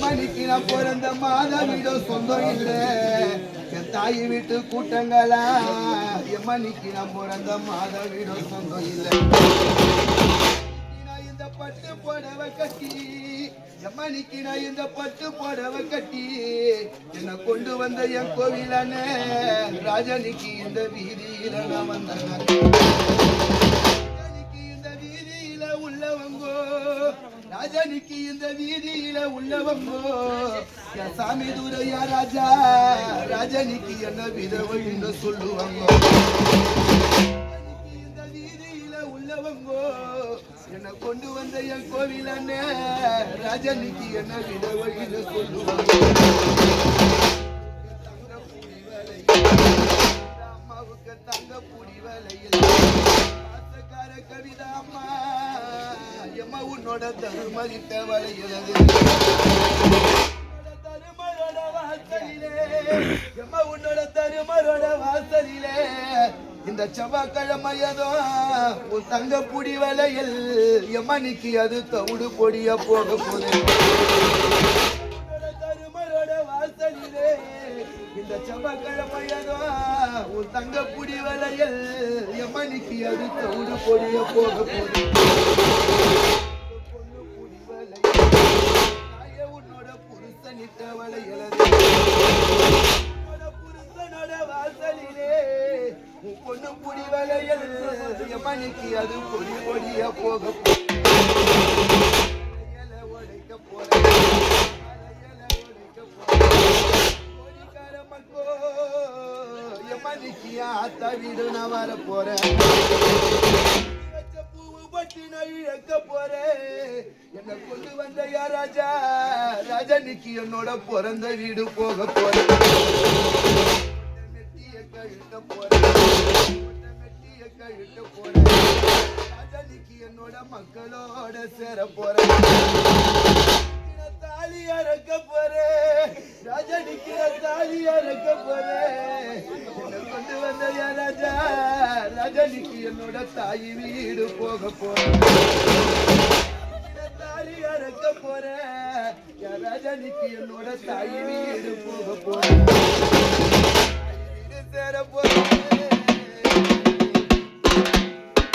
எம்மணிக்கு நான் பிறந்த மாதம் வீடோ சொந்தம் இல்லை என் தாய் வீட்டு கூட்டங்களா எம்மணிக்கு நான் பிறந்த மாதம் வீடோ சொந்தம் இல்லை இந்த பட்டு புடவை கட்டி எம்மணிக்கு நான் இந்த பட்டு புடவை கட்டி என்னை கொண்டு வந்த என் கோவிலானே ராஜனிக்கு இந்த வீதியில நான் வந்தேன் இந்த வீதியில உள்ளவங்கோ ராஜனிக்கு இந்த வீதியில உள்ளவங்கோ என் சாமி துரையா ராஜா ராஜனிக்கு என்ன விதவைன்னு சொல்லுவாங்க இந்த வீதியில உள்ளவங்கோ என்னை கொண்டு வந்த என் கோவிலானே ராஜனிக்கு என்ன விதவைன்னு சொல்லுவாங்க அம்மாவுக்கு தங்க புடி வலையில் கவிதா அம்மா எம்மா உன்னோட தருமதித்த வளையிறது தருமரோட வாசலிலே எம்மா உன்னோட தருமரோட வாசலிலே இந்த செவ்வாய்க்கிழமையதோ உன் தங்க புடி வலையில் எம்மனிக்கு அது தவிடு பொடிய போக போது தருமரோட வாசலிலே இந்த செவ்வாய்க்கிழமையதோ உன் தங்க புடி வலையில் எம்மனிக்கு அது தவிடு பொடிய போக போது புடி வலையில் உன்னோட புருஷனிட்ட வலையிலது புருஷனோட வாசலிலே பொண்ணு புடி வலையில் எம்மனிக்கு அது பொடி பொடிய போக உடைக்க போற எம்மனிக்கு ஆத்தா வீடு நான் வர போறேன் பூவு பட்டி நான் இழக்க போறேன் என்னை கொண்டு வந்த யா ராஜா ராஜனிக்கு என்னோட பிறந்த வீடு போக போறேன் கழுத்த போறேன் ராஜனிக்கு என்னோட மக்களோட சேர போறேன் தாலி அறக்க போறேன் ராஜனிக்கு தாலி அறக்க போறேன் என்னை கொண்டு வந்த ராஜா ராஜனிக்கு என்னோட தாய் வீடு போக போறேன் தாலி அறக்க போறேன் ராஜனிக்கு என்னோட தாய் வீடு போக போறேன் சேர போறேன்